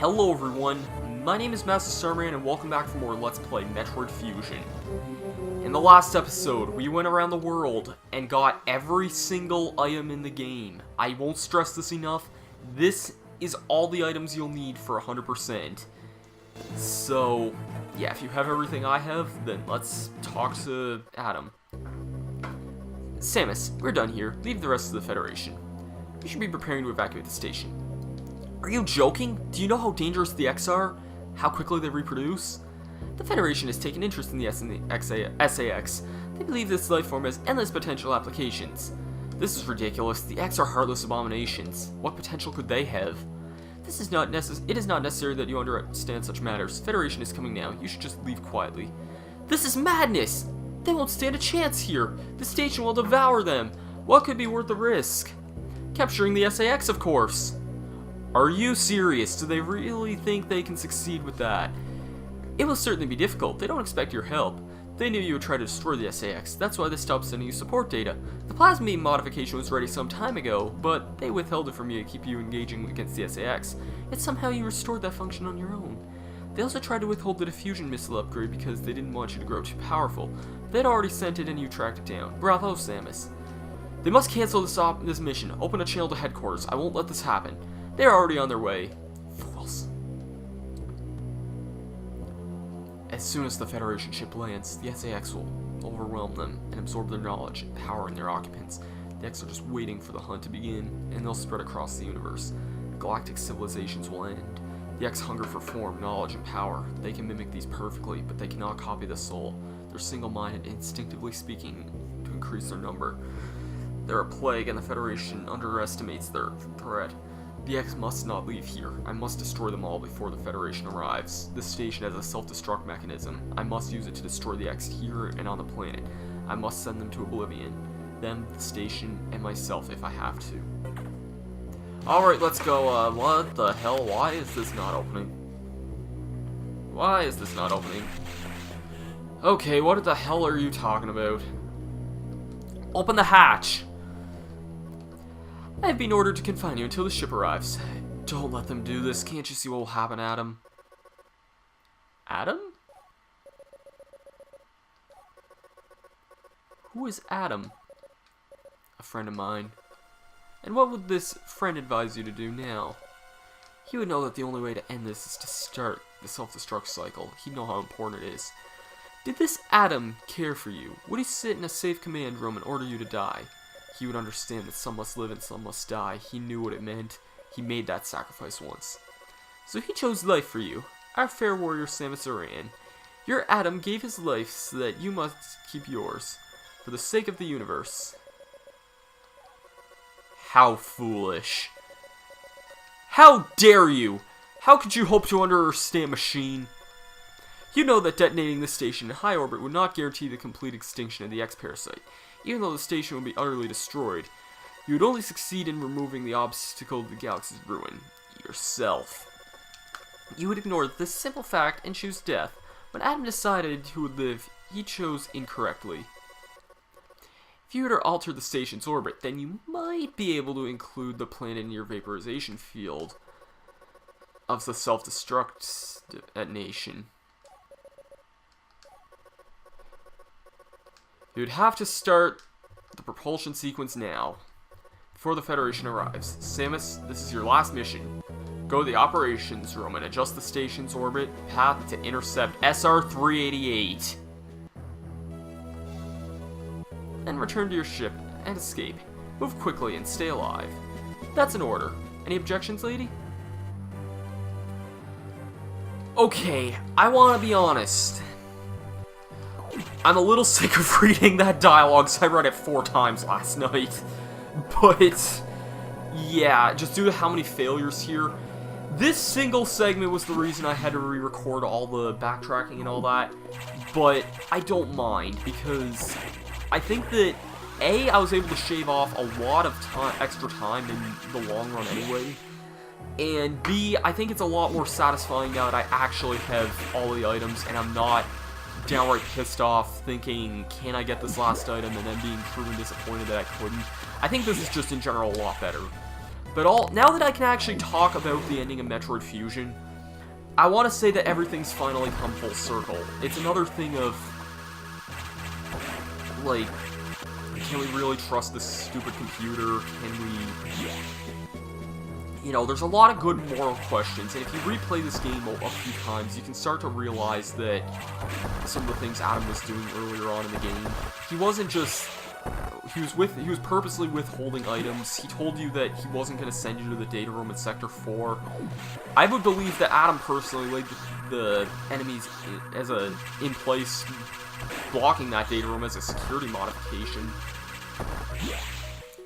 Hello everyone, my name is Masterstarman and welcome back for more Let's Play Metroid Fusion. In the last episode, we went around the world and got every single item in the game. I won't stress this enough, this is all the items you'll need for 100%. So, yeah, if you have everything I have, then let's talk to Adam. Samus, we're done here. Leave the rest of the Federation. We should be preparing to evacuate the station. Are you joking? Do you know how dangerous the X are? How quickly they reproduce? The Federation has taken interest in the SAX. They believe this life form has endless potential applications. This is ridiculous. The X are heartless abominations. What potential could they have? It is not necessary that you understand such matters. Federation is coming now. You should just leave quietly. This is madness! They won't stand a chance here. The station will devour them. What could be worth the risk? Capturing the SAX, of course. Are you serious? Do they really think they can succeed with that? It will certainly be difficult. They don't expect your help. They knew you would try to destroy the SAX. That's why they stopped sending you support data. The plasma beam modification was ready some time ago, but they withheld it from you to keep you engaging against the SAX. Yet somehow you restored that function on your own. They also tried to withhold the diffusion missile upgrade because they didn't want you to grow too powerful. They'd already sent it and you tracked it down. Bravo, Samus. They must cancel this mission. Open a channel to headquarters. I won't let this happen. They're already on their way. Fools. As soon as the Federation ship lands, the SAX will overwhelm them and absorb their knowledge and power in their occupants. The X are just waiting for the hunt to begin, and they'll spread across the universe. Galactic civilizations will end. The X hunger for form, knowledge, and power. They can mimic these perfectly, but they cannot copy the soul. They're single-minded, instinctively speaking, to increase their number. They're a plague, and the Federation underestimates their threat. The X must not leave here. I must destroy them all before the Federation arrives. This station has a self-destruct mechanism. I must use it to destroy the X here and on the planet. I must send them to oblivion. Them, the station, and myself if I have to. Alright, let's go. What the hell? Why is this not opening? Why is this not opening? Okay, what the hell are you talking about? Open the hatch! I have been ordered to confine you until the ship arrives. Don't let them do this. Can't you see what will happen, Adam? Adam? Who is Adam? A friend of mine. And what would this friend advise you to do now? He would know that the only way to end this is to start the self-destruct cycle. He'd know how important it is. Did this Adam care for you? Would he sit in a safe command room and order you to die? He would understand that some must live and some must die. He knew what it meant. He made that sacrifice once. So he chose life for you. Our fair warrior Samus Aran. Your Adam gave his life so that you must keep yours. For the sake of the universe. How foolish. How dare you! How could you hope to understand, machine? You know that detonating the station in high orbit would not guarantee the complete extinction of the X-Parasite. Even though the station would be utterly destroyed, you would only succeed in removing the obstacle to the galaxy's ruin. Yourself. You would ignore this simple fact and choose death. When Adam decided who would live, he chose incorrectly. If you were to alter the station's orbit, then you might be able to include the planet in your vaporization field of the self-destruct detonation. You would have to start the propulsion sequence now, before the Federation arrives. Samus, this is your last mission. Go to the operations room and adjust the station's orbit path to intercept SR-388. Then return to your ship and escape. Move quickly and stay alive. That's an order. Any objections, lady? Okay, I want to be honest. I'm a little sick of reading that dialogue, so I read it 4 times last night. But, yeah, just due to how many failures here, this single segment was the reason I had to re-record all the backtracking and all that. But I don't mind, because I think that, A, I was able to shave off a lot of extra time in the long run anyway. And B, I think it's a lot more satisfying now that I actually have all the items and I'm not downright pissed off thinking, can I get this last item, and then being truly disappointed that I couldn't. I think this is just in general a lot better. But now that I can actually talk about the ending of Metroid Fusion, I want to say that everything's finally come full circle. It's another thing of, like, can we really trust this stupid computer? Can we... You know, there's a lot of good moral questions, and if you replay this game a few times, you can start to realize that some of the things Adam was doing earlier on in the game, he wasn't just... He was purposely withholding items. He told you that he wasn't going to send you to the data room in Sector 4. I would believe that Adam personally laid the enemies in place, blocking that data room as a security modification.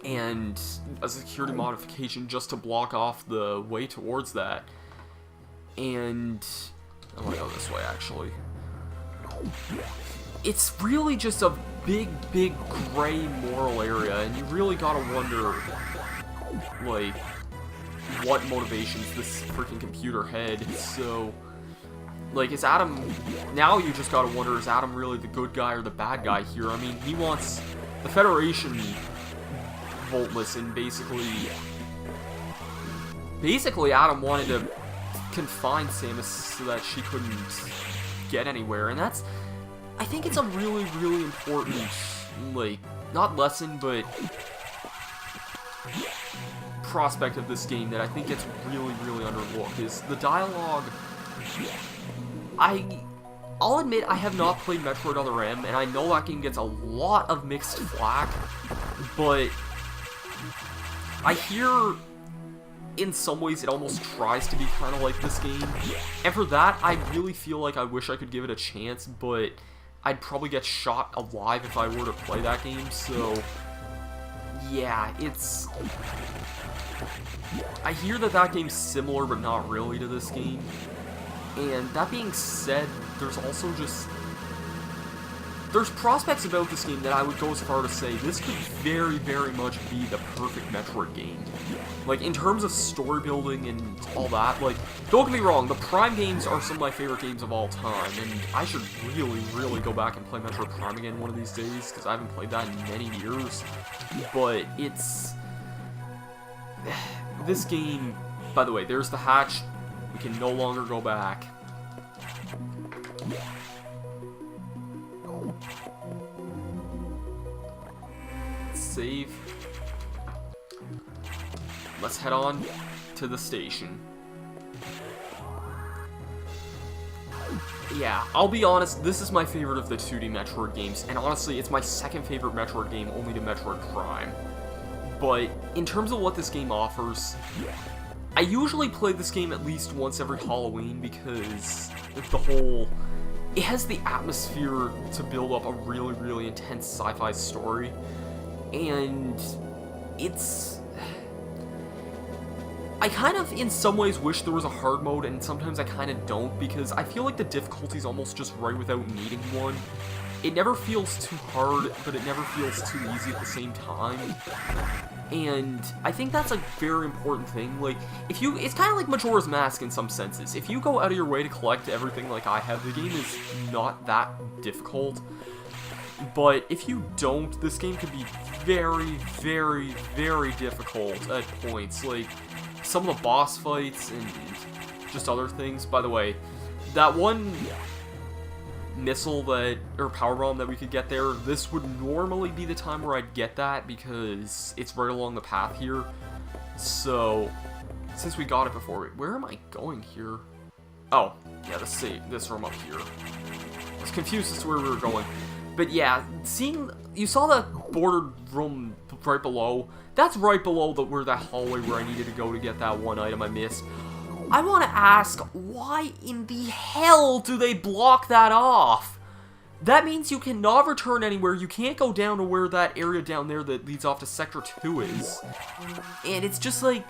And a security modification just to block off the way towards that. And I want to go this way, actually. It's really just a big gray moral area, and you really gotta wonder, like, what motivations this freaking computer had. So, like, is Adam... Now you just gotta wonder, is Adam really the good guy or the bad guy here? I mean, he wants the Federation voltless, and basically Adam wanted to confine Samus so that she couldn't get anywhere, and that's... I think it's a really important, like, not lesson, but prospect of this game that I think gets really underlooked, is the dialogue. I'll admit I have not played Metroid Other M, and I know that game gets a lot of mixed flack, but I hear in some ways it almost tries to be kind of like this game, and for that I really feel like I wish I could give it a chance, but I'd probably get shot alive if I were to play that game, so yeah, it's... I hear that game's similar, but not really to this game, and that being said, there's also just... There's prospects about this game that I would go as far to say this could very much be the perfect Metroid game. Like, in terms of story building and all that, like, don't get me wrong, the Prime games are some of my favorite games of all time, and I should really go back and play Metroid Prime again one of these days, because I haven't played that in many years. But it's... This game... By the way, there's the hatch. We can no longer go back. Save. Let's head on to the station. Yeah, I'll be honest, this is my favorite of the 2D Metroid games, and honestly, it's my second favorite Metroid game, only to Metroid Prime. But in terms of what this game offers, I usually play this game at least once every Halloween because the whole... It has the atmosphere to build up a really intense sci-fi story. And it's... I kind of, in some ways, wish there was a hard mode, and sometimes I kind of don't, because I feel like the difficulty's almost just right without needing one. It never feels too hard, but it never feels too easy at the same time. And I think that's a very important thing. Like, if you... It's kind of like Majora's Mask in some senses. If you go out of your way to collect everything like I have, the game is not that difficult. But if you don't, this game could be very difficult at points. Like, some of the boss fights and just other things. By the way, that one missile that, or power bomb that we could get there, this would normally be the time where I'd get that because it's right along the path here. So, since we got it before, where am I going here? Oh, yeah, this room up here. I was confused as to where we were going. But yeah, you saw that bordered room right below? That's right below where that hallway where I needed to go to get that one item I missed. I want to ask, why in the hell do they block that off? That means you cannot return anywhere, you can't go down to where that area down there that leads off to Sector 2 is. And it's just like...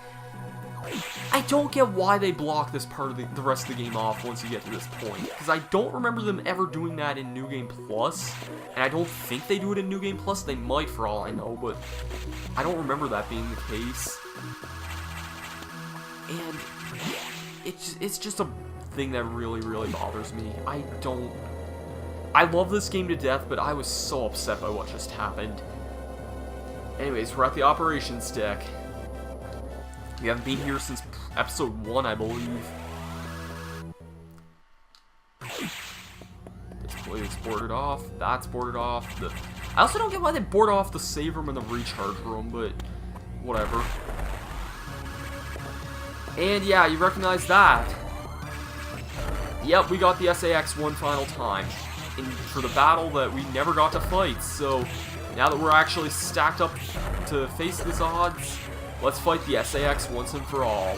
I don't get why they block this part of the rest of the game off once you get to this point. Because I don't remember them ever doing that in New Game Plus. And I don't think they do it in New Game Plus. They might for all I know, but I don't remember that being the case. And it's just a thing that really bothers me. I love this game to death, but I was so upset by what just happened. Anyways, we're at the operations deck. We haven't been here since episode 1, I believe. Actually, it's boarded off. That's boarded off. I also don't get why they board off the save room and the recharge room, but whatever. And yeah, you recognize that. Yep, we got the SAX one final time for the battle that we never got to fight. So now that we're actually stacked up to face these odds, let's fight the SAX once and for all.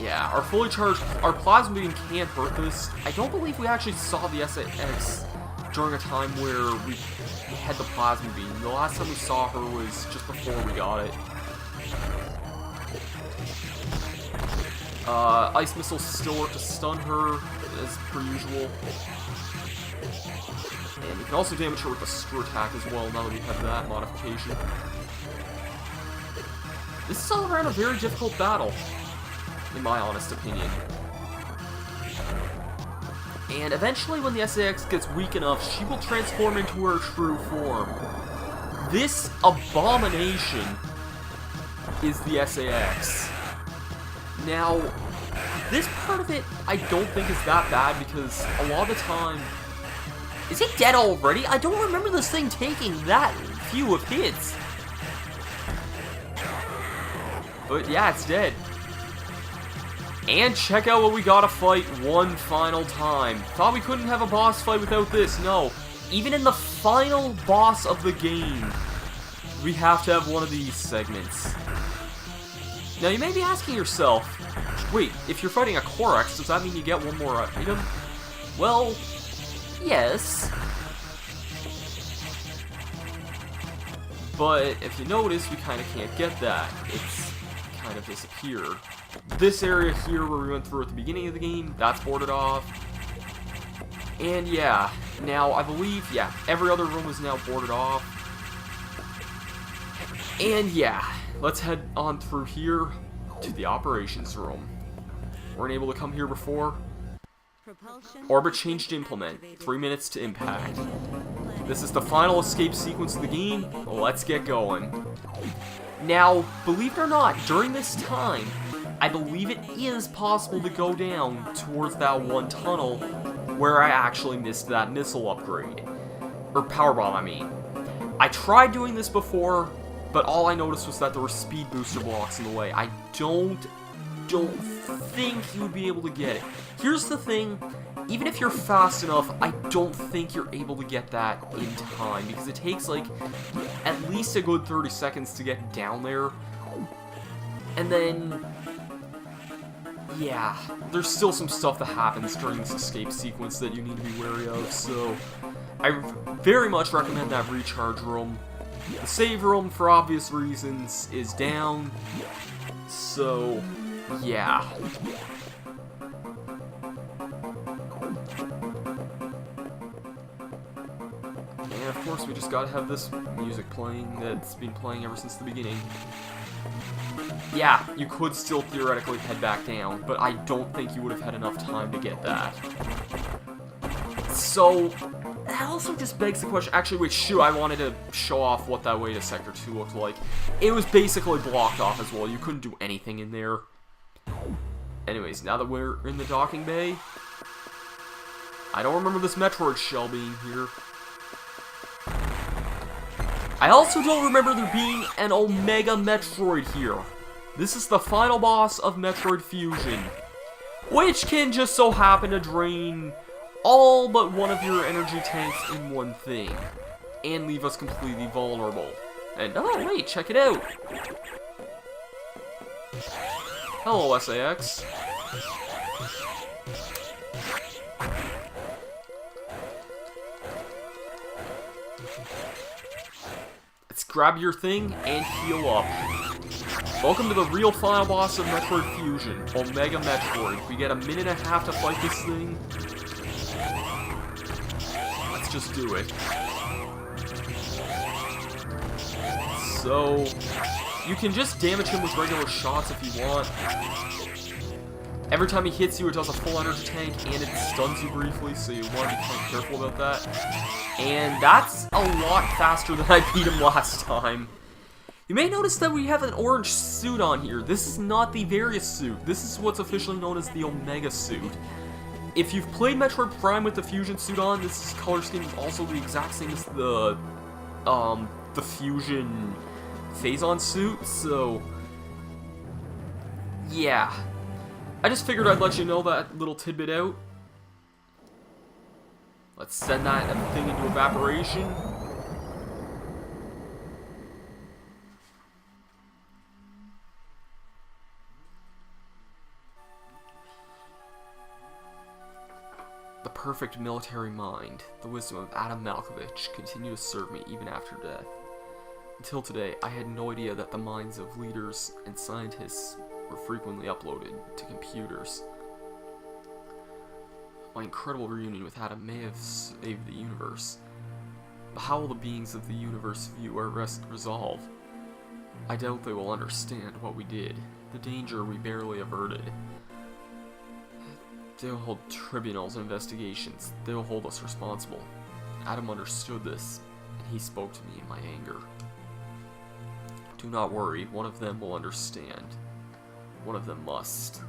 Yeah, our fully charged, our plasma beam can't hurt this. I don't believe we actually saw the SAX during a time where we had the plasma beam. The last time we saw her was just before we got it. Ice missiles still work to stun her, as per usual. And we can also damage her with a screw attack as well, now that we have that modification. This is all around a very difficult battle, in my honest opinion. And eventually, when the SAX gets weak enough, she will transform into her true form. This abomination is the SAX. Now, this part of it, I don't think is that bad, because a lot of the time... Is it dead already? I don't remember this thing taking that few of hits. But yeah, it's dead. And check out what we gotta fight one final time. Thought we couldn't have a boss fight without this. No. Even in the final boss of the game, we have to have one of these segments. Now, you may be asking yourself, wait, if you're fighting a Korax, does that mean you get one more item? Well, yes. But if you notice, we kind of can't get that. It's kind of disappeared. This area here where we went through at the beginning of the game, that's boarded off. And yeah, now I believe, yeah, every other room is now boarded off. And yeah, let's head on through here to the operations room. Weren't able to come here before. Orbit change to implement. 3 minutes to impact. This is the final escape sequence of the game. Let's get going. Now, believe it or not, during this time, I believe it is possible to go down towards that one tunnel where I actually missed that missile upgrade. Or power bomb, I mean. I tried doing this before, but all I noticed was that there were speed booster blocks in the way. I don't think you would be able to get it. Here's the thing, even if you're fast enough, I don't think you're able to get that in time, because it takes like at least a good 30 seconds to get down there. And then, yeah, there's still some stuff that happens during this escape sequence that you need to be wary of, so I very much recommend that recharge room. The save room, for obvious reasons, is down, so yeah. And of course, we just gotta have this music playing that's been playing ever since the beginning. Yeah, you could still theoretically head back down, but I don't think you would have had enough time to get that. So, that also just begs the question. Actually, wait, shoot, I wanted to show off what that way to Sector 2 looked like. It was basically blocked off as well. You couldn't do anything in there. Anyways, now that we're in the docking bay, I don't remember this Metroid shell being here. I also don't remember there being an Omega Metroid here. This is the final boss of Metroid Fusion, which can just so happen to drain all but one of your energy tanks in one thing, and leave us completely vulnerable. And oh wait, check it out! Hello, SAX. Let's grab your thing and heal up. Welcome to the real final boss of Metroid Fusion, Omega Metroid. We get a minute and a half to fight this thing. Let's just do it. So, you can just damage him with regular shots if you want. Every time he hits you, it does a full energy tank, and it stuns you briefly, so you want to be kind of careful about that. And that's a lot faster than I beat him last time. You may notice that we have an orange suit on here. This is not the Various suit. This is what's officially known as the Omega suit. if you've played Metroid Prime with the Fusion suit on, this color scheme is also the exact same as the Fusion Phazon suit, so yeah. I just figured I'd let you know that little tidbit out. Let's send that thing into evaporation. The perfect military mind, the wisdom of Adam Malkovich, continue to serve me even after death. Until today, I had no idea that the minds of leaders and scientists were frequently uploaded to computers. My incredible reunion with Adam may have saved the universe, but how will the beings of the universe view our resolve? I doubt they will understand what we did, the danger we barely averted. They will hold tribunals and investigations. They will hold us responsible. Adam understood this, and he spoke to me in my anger. Do not worry, one of them will understand. One of them must.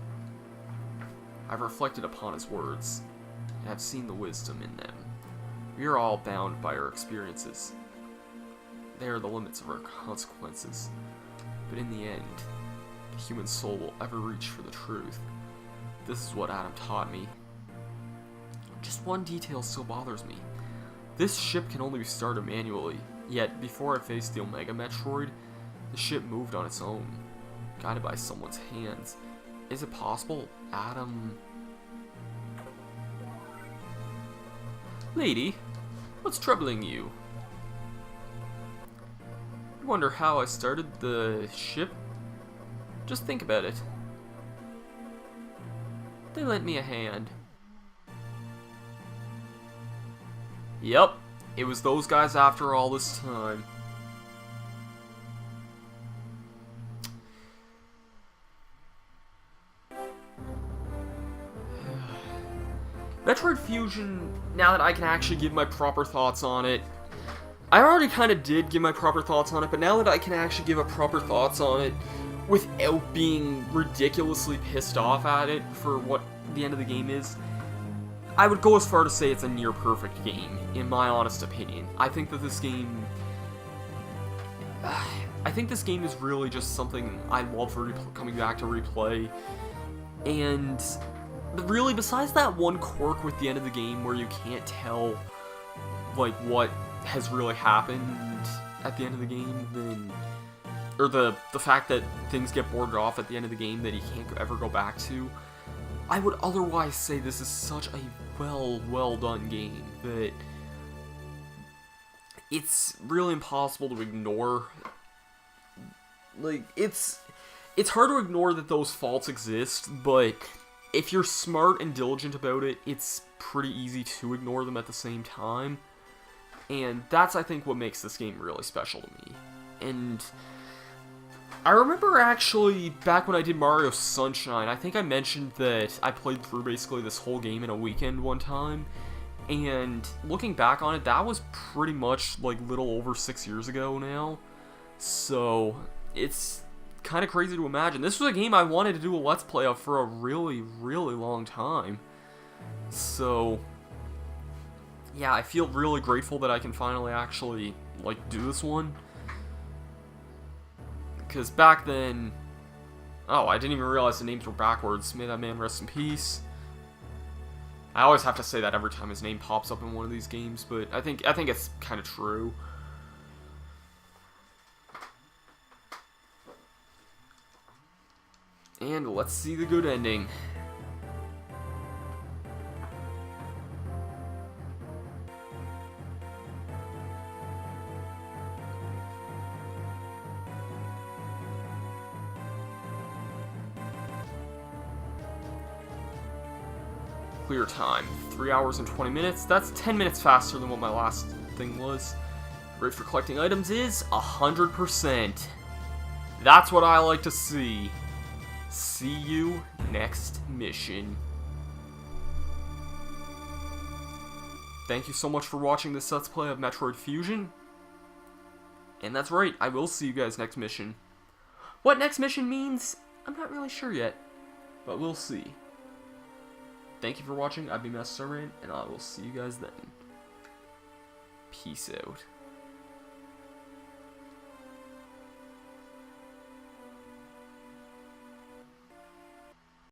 I've reflected upon his words, and have seen the wisdom in them. We are all bound by our experiences. They are the limits of our consequences. But in the end, the human soul will ever reach for the truth. This is what Adam taught me. Just one detail still bothers me. This ship can only be started manually, yet before I faced the Omega Metroid, the ship moved on its own, guided by someone's hands. Is it possible Adam... Lady, what's troubling you? You wonder how I started the ship? Just think about it. They lent me a hand. Yep, it was those guys after all this time. Metroid Fusion, now that I can actually give my proper thoughts on it, I already kind of did give my proper thoughts on it, but now that I can actually give a proper thoughts on it, without being ridiculously pissed off at it for what the end of the game is, I would go as far to say it's a near perfect game, in my honest opinion. I think that this game... I think this game is really just something I love for coming back to replay, and really, besides that one quirk with the end of the game where you can't tell, like, what has really happened at the end of the game, then... or the fact that things get boarded off at the end of the game that you can't ever go back to, I would otherwise say this is such a well done game that it's really impossible to ignore. Like, it's hard to ignore that those faults exist, but if you're smart and diligent about it, it's pretty easy to ignore them at the same time. And that's, I think, what makes this game really special to me. And I remember actually, back when I did Mario Sunshine, I think I mentioned that I played through basically this whole game in a weekend one time, and looking back on it, that was pretty much like little over 6 years ago now, so it's kind of crazy to imagine. This was a game I wanted to do a Let's Play of for a really long time, so yeah, I feel really grateful that I can finally actually, like, do this one. Because back then... Oh, I didn't even realize the names were backwards. May that man rest in peace. I always have to say that every time his name pops up in one of these games, but I think it's kind of true. And let's see the good ending. Clear time, 3 hours and 20 minutes. That's 10 minutes faster than what my last thing was. Rate for collecting items is 100%. That's what I like to see. See you next mission. Thank you so much for watching this Let's Play of Metroid Fusion. And that's right, I will see you guys next mission. What next mission means, I'm not really sure yet, but we'll see. thank you for watching. I've been Masterstarman, and I will see you guys then. Peace out.